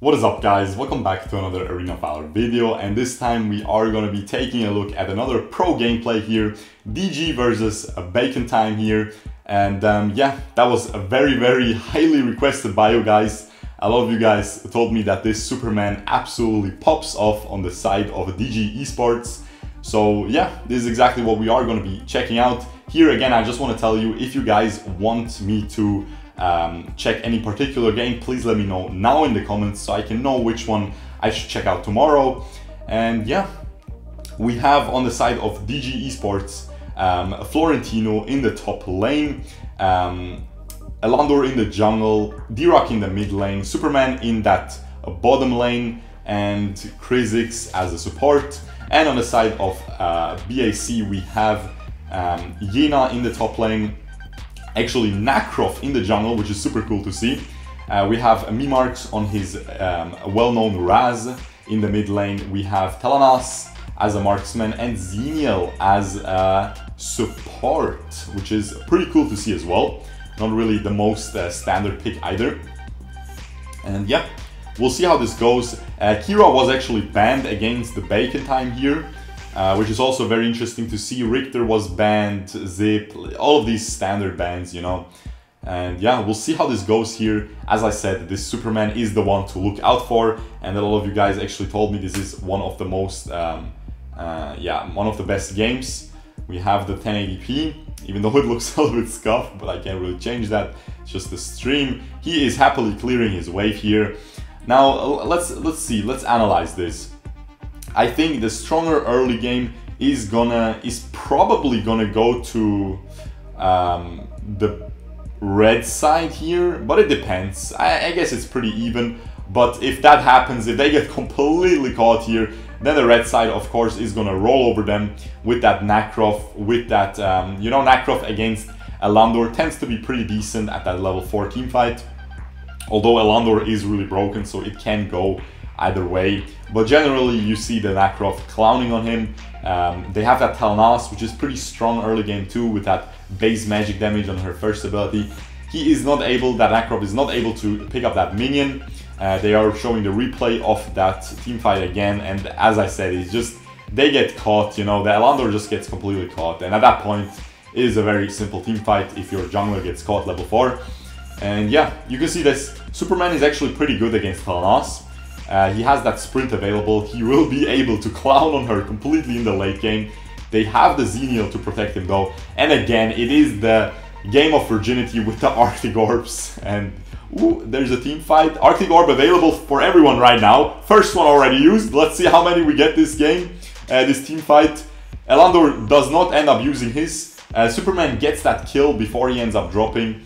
What is up, guys? Welcome back to another Arena of Valor video, and this time we are going to be taking a look at another pro gameplay here, DG versus Bacon Time here. And yeah, that was a very highly requested by you guys. A lot of you guys told me that this Superman absolutely pops off on the side of DG esports. So yeah, this is exactly what we are going to be checking out. Here again, I just want to tell you, if you guys want me to check any particular game, please let me know now in the comments so I can know which one I should check out tomorrow. And yeah, we have on the side of DG esports Florentino in the top lane, Elandor in the jungle, D-Rock in the mid lane, Superman in that bottom lane, and Krizix as a support. And on the side of BAC we have Yena in the top lane, actually Nakrof in the jungle, which is super cool to see. We have Mimarks on his well-known Raz in the mid lane. We have Telenas as a marksman and Xenial as a support, which is pretty cool to see as well. Not really the most standard pick either. And yeah, we'll see how this goes. Kira was actually banned against the Bacon Time here, which is also very interesting to see. Richter was banned, Zip, all of these standard bans, you know. And yeah, we'll see how this goes here. As I said, this Superman is the one to look out for, and a lot of you guys actually told me this is one of the most, yeah, one of the best games. We have the 1080p, even though it looks a little bit scuffed, but I can't really change that. It's just the stream. He is happily clearing his wave here. Now let's see, let's analyze this. I think the stronger early game is probably gonna go to the red side here, but it depends. I guess it's pretty even, but if that happens, if they get completely caught here, then the red side, of course, is gonna roll over them with that Nakrof, with that, you know, Nakrof against Elandor tends to be pretty decent at that level 4 teamfight. Although Elandor is really broken, so it can go either way. But generally, you see the Nakrof clowning on him. They have that Telenas, which is pretty strong early game too, with that base magic damage on her first ability. He is not able, that Nakrof is not able to pick up that minion. They are showing the replay of that team fight again, and as I said, it's just, they get caught, you know, the Elandor just gets completely caught, and at that point, it is a very simple team fight if your jungler gets caught level 4. And yeah, you can see this, Superman is actually pretty good against Telenas. He has that sprint available, he will be able to clown on her completely in the late game. They have the Xenial to protect him though, and again, it is the game of virginity with the Arctic Orbs, and ooh, there's a team fight. Arctic Orb available for everyone right now. First one already used. Let's see how many we get this game, this team fight. Elandor does not end up using his. Superman gets that kill before he ends up dropping.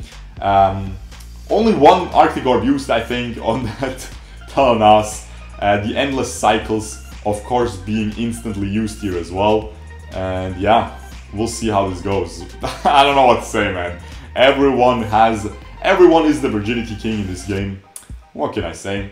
Only one Arctic Orb used, I think, on that Telenas. The endless cycles, of course, being instantly used here as well. And yeah, we'll see how this goes. I don't know what to say, man. Everyone is the virginity king in this game. What can I say?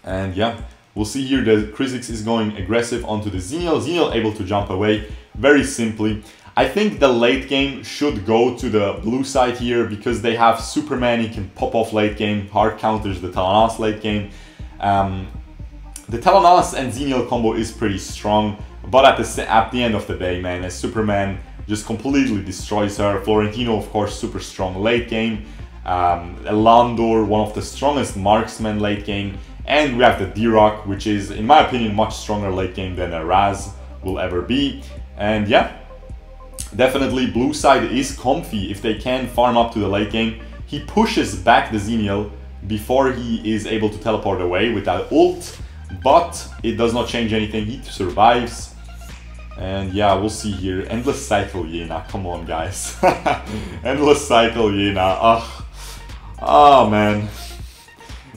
And yeah, we'll see here that Krizix is going aggressive onto the Xenial. Xenial able to jump away very simply. I think the late game should go to the blue side here because they have Superman, he can pop off late game, hard counters the Telenas late game. The Telenas and Xenial combo is pretty strong, but at the end of the day, man, as Superman just completely destroys her. Florentino, of course, super strong late game. Elandor, one of the strongest marksmen late game. And we have the D-Rock, which is, in my opinion, much stronger late game than a Raz will ever be. And yeah, definitely blue side is comfy if they can farm up to the late game. He pushes back the Xenial before he is able to teleport away with that ult, but it does not change anything. He survives. And yeah, we'll see here. Endless Cycle Yena, come on guys. Endless Cycle Yena, oh man.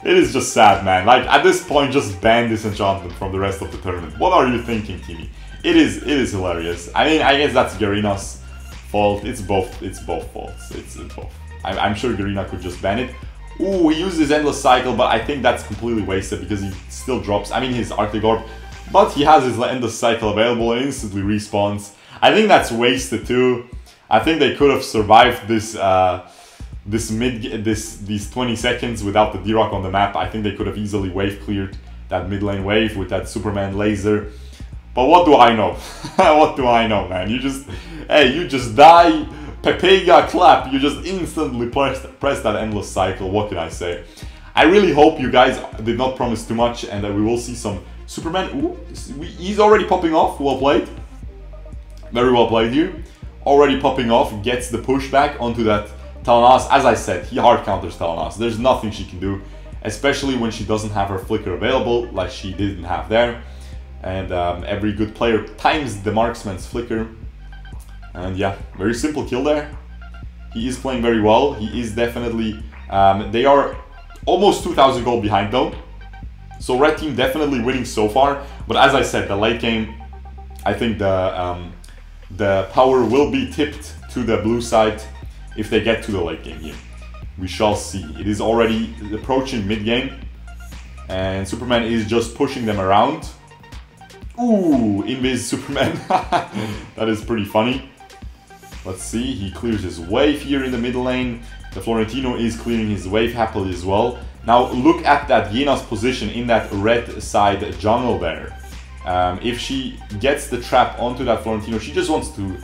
It is just sad, man. Like, at this point, just ban this enchantment from the rest of the tournament. What are you thinking, Timmy? It is hilarious. I mean, I guess that's Garina's fault. It's both faults. It's both. I'm sure Garina could just ban it. Ooh, he used his Endless Cycle, but I think that's completely wasted because he still drops, I mean, his Arctic Orb. But he has his Endless Cycle available and instantly respawns. I think that's wasted too. I think they could have survived this these 20 seconds without the D-Rock on the map. I think they could have easily wave cleared that mid lane wave with that Superman laser. But what do I know? What do I know, man? You just die, Pepega clap, you just instantly press that endless cycle. What can I say? I really hope you guys did not promise too much and that we will see some Superman. Ooh, he's already popping off. Well played. Very well played here. Already popping off, gets the pushback onto that Talanas. As I said, he hard counters Talanas. There's nothing she can do, especially when she doesn't have her flicker available, like she didn't have there. And every good player times the marksman's flicker. And yeah, very simple kill there. He is playing very well. He is definitely... they are almost 2,000 gold behind though. So red team definitely winning so far. But as I said, the late game, I think the power will be tipped to the blue side if they get to the late game here. We shall see. It is already approaching mid game. And Superman is just pushing them around. Ooh, invis Superman. That is pretty funny. Let's see, he clears his wave here in the middle lane. The Florentino is clearing his wave happily as well. Now look at that Yena's position in that red side jungle there. If she gets the trap onto that Florentino, she just wants to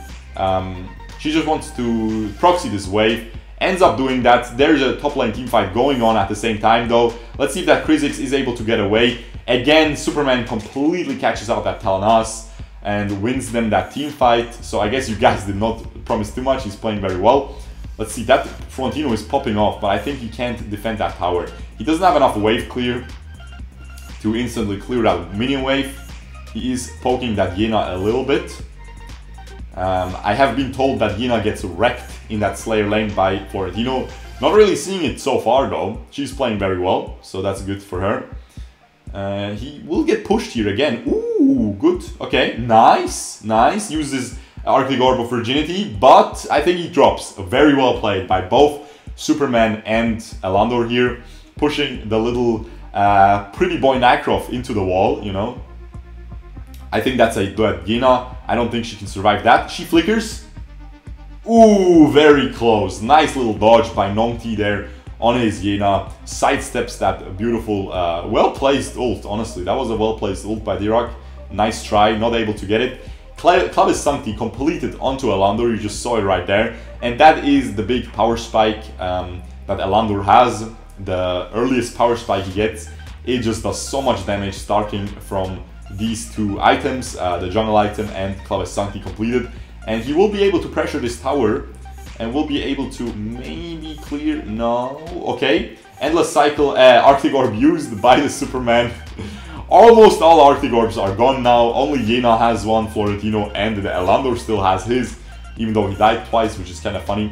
proxy this wave. Ends up doing that. There's a top lane team fight going on at the same time though. Let's see if that Krizix is able to get away. Again, Superman completely catches out that Talanas and wins them that team fight. So I guess you guys did not promise too much. He's playing very well. Let's see, that Florentino is popping off, but I think he can't defend that tower. He doesn't have enough wave clear to instantly clear that minion wave. He is poking that Yena a little bit. I have been told that Yena gets wrecked in that Slayer lane by Florentino. Not really seeing it so far though. She's playing very well, so that's good for her. He will get pushed here again. Ooh, good. Okay, nice, nice. Uses Arctic Orb of Virginity, but I think he drops. Very well played by both Superman and Alandor here, pushing the little pretty boy Nakrov into the wall, you know. I think that's a dead Yena. I don't think she can survive that. She flickers. Ooh, very close. Nice little dodge by Nongti there on his Yena. Sidesteps that beautiful, well-placed ult, honestly. That was a well-placed ult by D-Rock. Nice try, not able to get it. Clavis Sancti completed onto Alandor, you just saw it right there. And that is the big power spike that Alandor has. The earliest power spike he gets. It just does so much damage starting from these two items, the jungle item and Clavis Sancti completed. And he will be able to pressure this tower and will be able to maybe clear, no, okay. Endless cycle, Arctic Orb used by the Superman. Almost all Arctic Orbs are gone now, only Yena has one, Florentino, and the Alandor still has his, even though he died twice, which is kind of funny.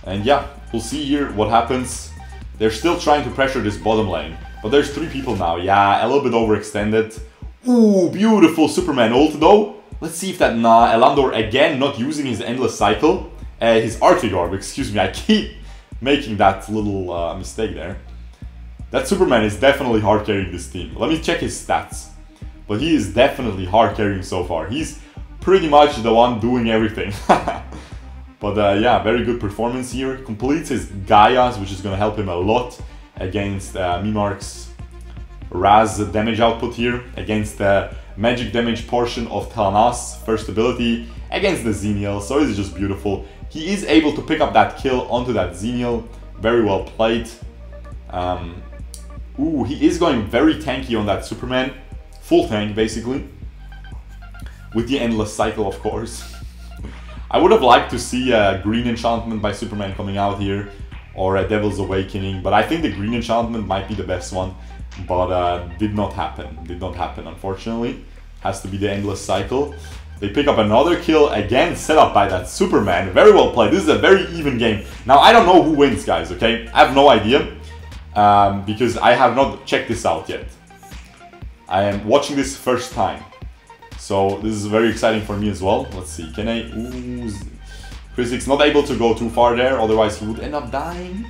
And yeah, we'll see here what happens. They're still trying to pressure this bottom lane, but there's 3 people now, yeah, a little bit overextended. Ooh, beautiful Superman ult though. Let's see if that, nah, Alandor again not using his endless cycle. His Arctic Orb, excuse me, I keep making that little mistake there. That Superman is definitely hard carrying this team. Let me check his stats. But he is definitely hard carrying so far. He's pretty much the one doing everything. But yeah, very good performance here. Completes his Gaias, which is going to help him a lot against Mimark's Raz damage output here. Against the magic damage portion of Talanas' first ability. Against the Xenial. So it's just beautiful. He is able to pick up that kill onto that Xenial. Very well played. Ooh, he is going very tanky on that Superman. Full tank, basically. With the endless cycle, of course. I would have liked to see a green enchantment by Superman coming out here. Or a Devil's Awakening. But I think the green enchantment might be the best one. But did not happen. Did not happen, unfortunately. Has to be the endless cycle. They pick up another kill, again set up by that Superman. Very well played. This is a very even game. Now, I don't know who wins, guys, okay? I have no idea. Because I have not checked this out yet. I am watching this first time. So this is very exciting for me as well. Let's see, can I... Ooh, Krizix not able to go too far there, otherwise he would end up dying.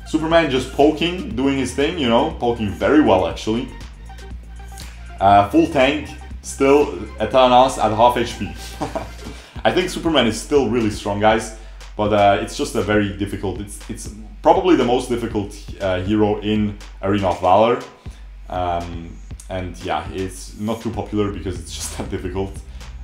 Superman just poking, doing his thing, you know, poking very well actually. Full tank, still Etanas at half HP. I think Superman is still really strong, guys. but it's just a very difficult, it's probably the most difficult hero in Arena of Valor. And yeah, it's not too popular because it's just that difficult.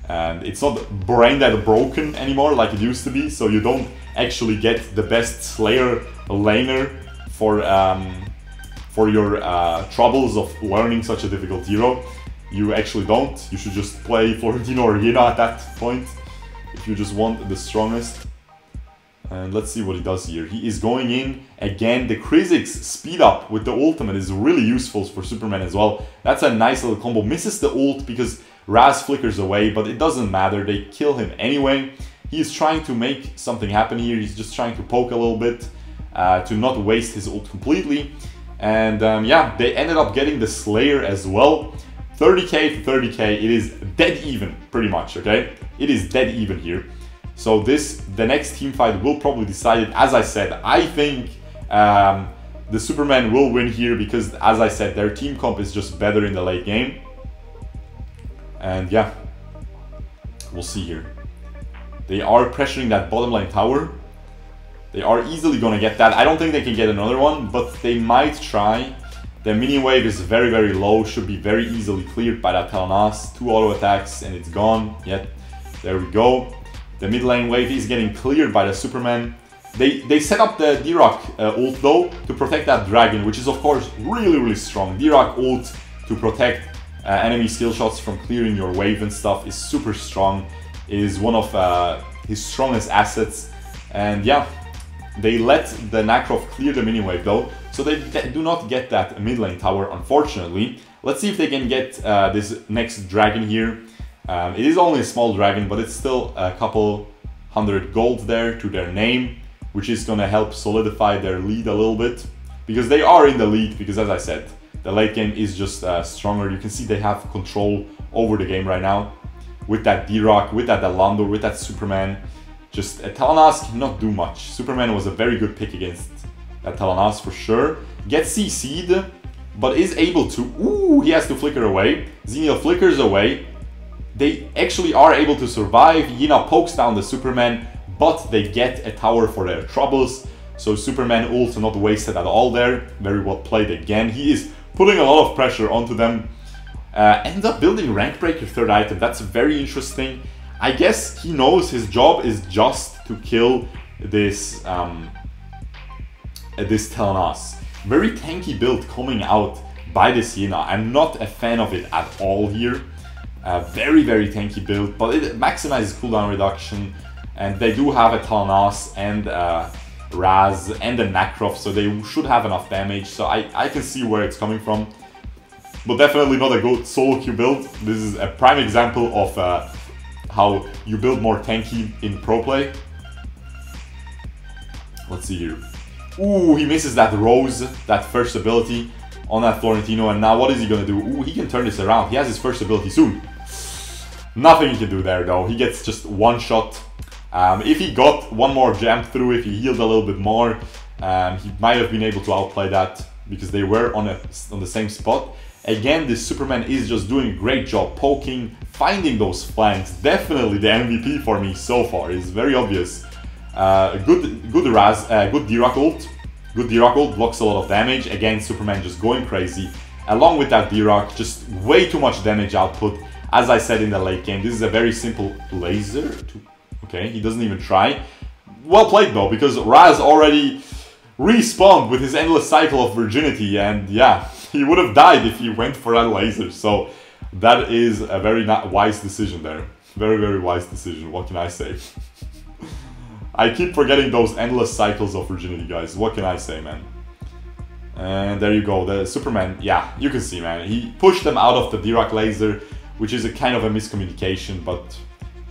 And it's not brain dead broken anymore like it used to be, so you don't actually get the best Slayer laner for your troubles of learning such a difficult hero. You actually don't. You should just play Florentino or Yena at that point if you just want the strongest. And let's see what he does here. He is going in again. The Kha'Zix speed up with the ultimate is really useful for Superman as well. That's a nice little combo. Misses the ult because Raz flickers away, but it doesn't matter. They kill him anyway. He is trying to make something happen here. He's just trying to poke a little bit to not waste his ult completely. And yeah, they ended up getting the Slayer as well. 30k to 30k. It is dead even, pretty much, okay? It is dead even here. So the next team fight will probably decide it. As I said, I think the Superman will win here because, as I said, their team comp is just better in the late game. And yeah, we'll see here. They are pressuring that bottom lane tower. They are easily going to get that. I don't think they can get another one, but they might try. The mini wave is very, very low. Should be very easily cleared by that Telenas. 2 auto attacks and it's gone. Yep, there we go. The mid lane wave is getting cleared by the Superman. They set up the D-Rock ult though to protect that dragon, which is of course really, really strong. D-Rock ult to protect enemy skill shots from clearing your wave and stuff is super strong. Is one of his strongest assets. And yeah, they let the Nacroft clear the mini wave though, so they do not get that mid lane tower, unfortunately. Let's see if they can get this next dragon here. It is only a small dragon, but it's still a couple hundred gold there to their name, which is going to help solidify their lead a little bit. Because they are in the lead, because as I said, the late game is just stronger. You can see they have control over the game right now. With that D-Rock, with that Alando, with that Superman. Just Telenas cannot do much. Superman was a very good pick against that Telenas for sure. Gets CC'd, but is able to... Ooh, he has to flicker away. Xenial flickers away. They actually are able to survive. Yena pokes down the Superman, but they get a tower for their troubles. So Superman also not wasted at all there. Very well played again. He is putting a lot of pressure onto them. Ends up building rank breaker third item. That's very interesting. I guess he knows his job is just to kill this this Telenas. Very tanky build coming out by this Yena. I'm not a fan of it at all here. Very, very tanky build, but it maximizes cooldown reduction, and they do have a Telenas and Raz and a Nacroft, so they should have enough damage, so I can see where it's coming from. But definitely not a good solo queue build. This is a prime example of how you build more tanky in pro play. Let's see here. Ooh, he misses that Rose, that first ability on that Florentino, and now what is he gonna do? Ooh, he can turn this around. He has his first ability soon. Nothing he can do there though. He gets just one shot. If he got one more jump through, if he healed a little bit more, he might have been able to outplay that because they were on the same spot. Again, this Superman is just doing a great job poking, finding those flanks. Definitely the MVP for me so far. It's very obvious. Good D-Rock ult. Good D-Rock ult blocks a lot of damage. Again, Superman just going crazy. Along with that D-Rock, just way too much damage output. As I said in the late game, this is a very simple laser. Okay, he doesn't even try. Well played though, because Raz already respawned with his endless cycle of virginity, and yeah, he would have died if he went for that laser. So that is a very wise decision there. Very, very wise decision. What can I say? I keep forgetting those endless cycles of virginity, guys. What can I say, man? And there you go. The Superman, yeah, you can see, man. He pushed them out of the D-Rock laser, which is a kind of a miscommunication, but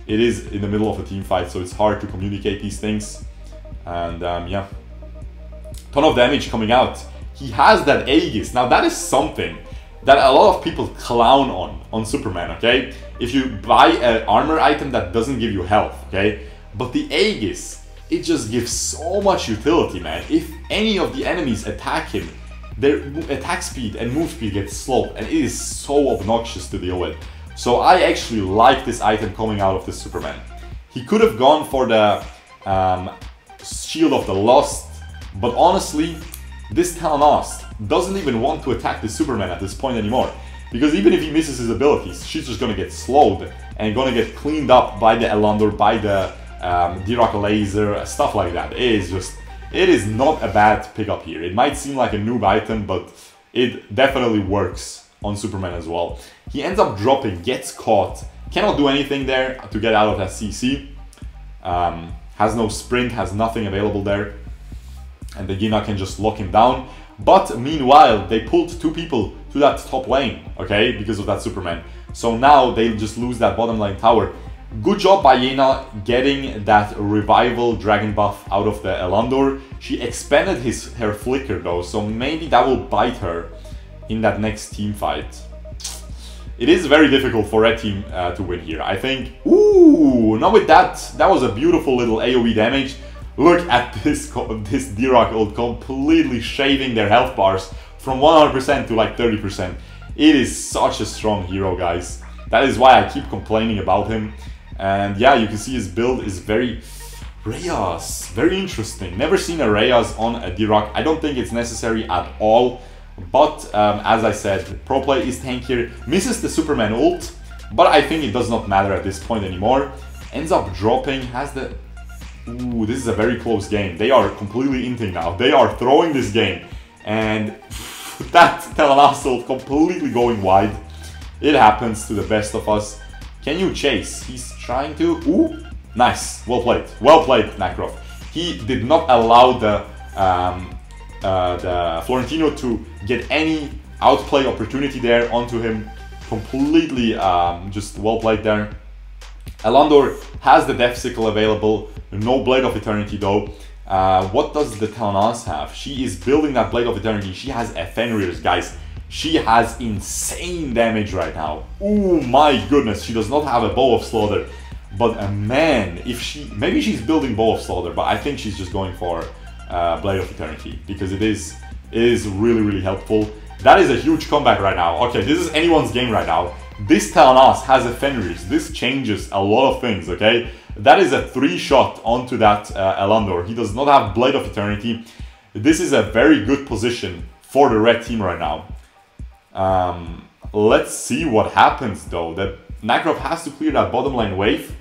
it is in the middle of a team fight, so it's hard to communicate these things. And yeah, ton of damage coming out. He has that Aegis. Now that is something that a lot of people clown on Superman, okay? If you buy an armor item that doesn't give you health, okay? But the Aegis, it just gives so much utility, man. If any of the enemies attack him, their attack speed and move speed gets slowed, and it is so obnoxious to deal with. So I actually like this item coming out of the Superman. He could have gone for the Shield of the Lost. But honestly, this Telenas doesn't even want to attack the Superman at this point anymore. Because even if he misses his abilities, she's just gonna get slowed and gonna get cleaned up by the Elandor, by the D-Rock Laser, stuff like that. It is not a bad pickup here. It might seem like a noob item, but it definitely works on Superman as well. He ends up dropping, gets caught, cannot do anything there to get out of that CC. Has no sprint, has nothing available there. And the Yena can just lock him down. But meanwhile, they pulled 2 people to that top lane, okay, because of that Superman. So now they just lose that bottom lane tower. Good job by Yena getting that revival dragon buff out of the Elandor. She expanded her flicker though, so maybe that will bite her in that next team fight. It is very difficult for Red Team to win here. I think, ooh, now with that was a beautiful little AoE damage. Look at this D-Rock ult completely shaving their health bars from 100% to like 30%. It is such a strong hero, guys. That is why I keep complaining about him. And yeah, you can see his build is very Reyes, very interesting. Never seen a Reyes on a D-Rock. I don't think it's necessary at all. But as I said, PROPLAY is tankier, misses the Superman ult, but I think it does not matter at this point anymore. Ends up dropping, has the... Ooh, this is a very close game. They are completely inting now. They are throwing this game. And that Telenas ult completely going wide. It happens to the best of us. Can you chase? He's trying to... Ooh, nice. Well played. Well played, Nakrov. He did not allow the Florentino to get any outplay opportunity there onto him. Completely just well played there. Elandor has the Death Sickle available. No Blade of Eternity though. What does the Telenas have? She is building that Blade of Eternity. She has Fenrir's, guys. She has insane damage right now. Oh my goodness, she does not have a Bow of Slaughter. But man, if she... Maybe she's building Bow of Slaughter, but I think she's just going for Blade of Eternity. Because it is really, really helpful. That is a huge comeback right now. Okay, this is anyone's game right now. This Telenas has a Fenrir's. This changes a lot of things, okay? That is a 3-shot onto that Elandor. He does not have Blade of Eternity. This is a very good position for the red team right now. Let's see what happens though. That Nakrov has to clear that bottom lane wave.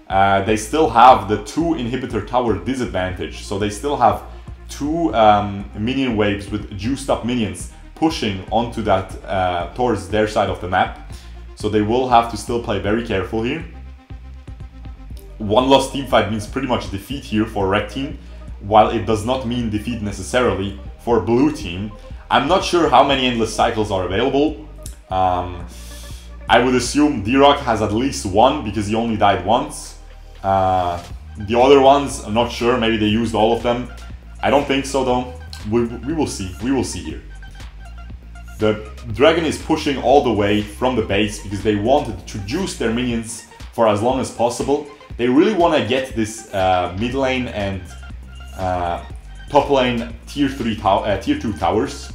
They still have the 2 inhibitor tower disadvantage. So they still have 2 minion waves with juiced up minions pushing onto that towards their side of the map. So they will have to still play very careful here. 1 lost team fight means pretty much defeat here for red team, while it does not mean defeat necessarily for blue team. I'm not sure how many endless cycles are available. I would assume D-Rock has at least 1 because he only died once. The other ones, I'm not sure, maybe they used all of them. I don't think so though. We will see. We will see here. The dragon is pushing all the way from the base because they wanted to juice their minions for as long as possible. They really want to get this mid lane and top lane tier 2 towers.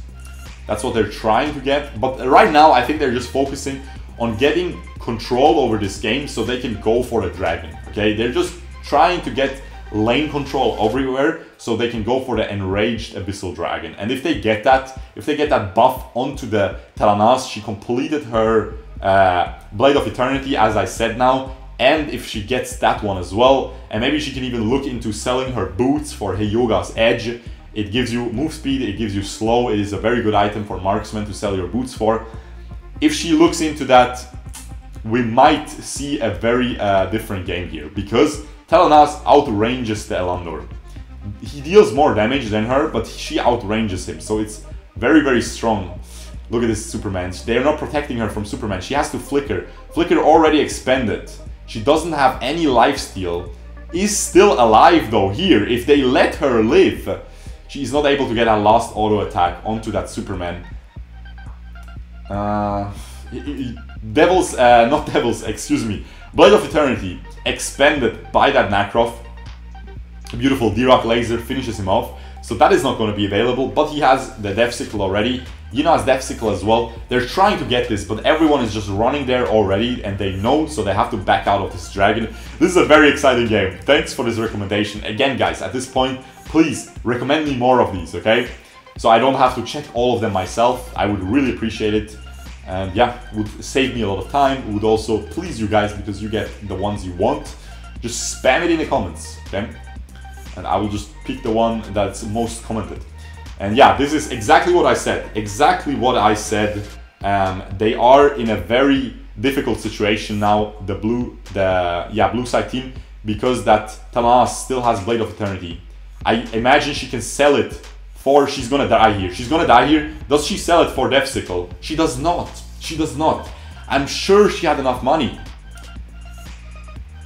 That's what they're trying to get. But right now, I think they're just focusing on getting control over this game so they can go for the dragon. Okay, they're just trying to get lane control everywhere so they can go for the enraged abyssal dragon. And if they get that buff onto the Telenas, she completed her Blade of Eternity, as I said now. And if she gets that one as well, and maybe she can even look into selling her boots for Heyoga's Edge. It gives you move speed, it gives you slow. It is a very good item for marksmen to sell your boots for. If she looks into that, we might see a very different game here, because Telenas outranges the Elandor. He deals more damage than her, but she outranges him, so it's very, very strong. Look at this Superman. They're not protecting her from Superman. She has to flicker. Flicker already expended. She doesn't have any lifesteal. Is still alive though here. If they let her live, she is not able to get a last auto attack onto that Superman. Excuse me. Blade of Eternity expended by that Nakrov. A beautiful D-Rock laser finishes him off. So that is not going to be available, but he has the Death Sickle already. Yena's Defsicle as well. They're trying to get this, but everyone is just running there already, and they know, so they have to back out of this dragon. This is a very exciting game. Thanks for this recommendation. Again, guys, at this point, please recommend me more of these, okay? So I don't have to check all of them myself. I would really appreciate it. And yeah, would save me a lot of time. Would also please you guys because you get the ones you want. Just spam it in the comments, okay? And I will just pick the one that's most commented. And yeah, this is exactly what I said. Exactly what I said. They are in a very difficult situation now, the blue side team, because that Tamanas still has Blade of Eternity. I imagine she can sell it for, she's gonna die here. She's gonna die here. Does she sell it for Defsicle? She does not. She does not. I'm sure she had enough money.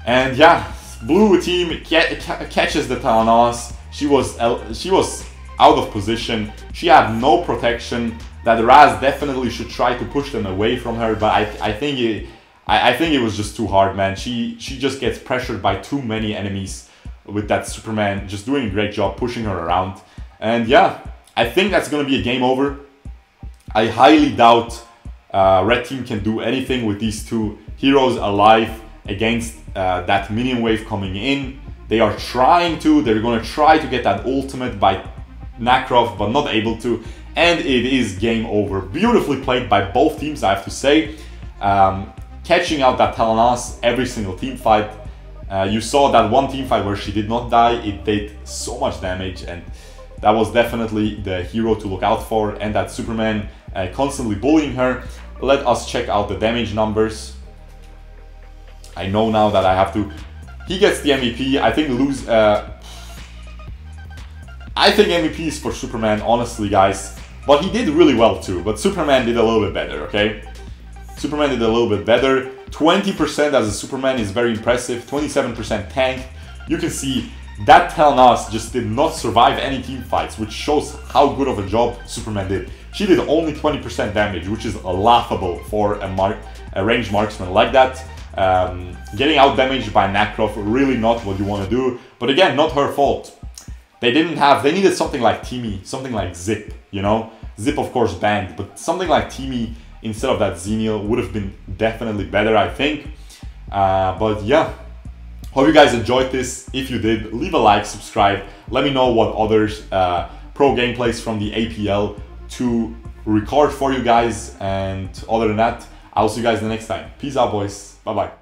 And yeah, blue team catches the Tamanas. She was out of position. She had no protection. That Raz definitely should try to push them away from her, but I think it was just too hard, man. She just gets pressured by too many enemies with that Superman just doing a great job pushing her around. And yeah, I think that's gonna be a game over. I highly doubt Red team can do anything with these two heroes alive against that minion wave coming in. They are trying to, they're gonna try to get that ultimate by Nakrov, but not able to, and it is game over. Beautifully played by both teams, I have to say. Catching out that Tamanas every single team fight. You saw that one team fight where she did not die, it did so much damage, and that was definitely the hero to look out for, and that Superman constantly bullying her. Let us check out the damage numbers. I know now that I have to. He gets the MVP. I think I think MVP is for Superman, honestly, guys. But he did really well too. But Superman did a little bit better, okay? Superman did a little bit better. 20% as a Superman is very impressive. 27% tank. You can see that Tamanas just did not survive any team fights, which shows how good of a job Superman did. She did only 20% damage, which is laughable for a ranged marksman like that. Getting out damaged by Nakrov, really not what you want to do. But again, not her fault. They needed something like Teamy, something like Zip, you know? Zip, of course, banned, but something like Teamy instead of that Xenial would have been definitely better, I think. But yeah, hope you guys enjoyed this. If you did, leave a like, subscribe. Let me know what others pro gameplays from the APL to record for you guys. And other than that, I'll see you guys the next time. Peace out, boys. Bye-bye.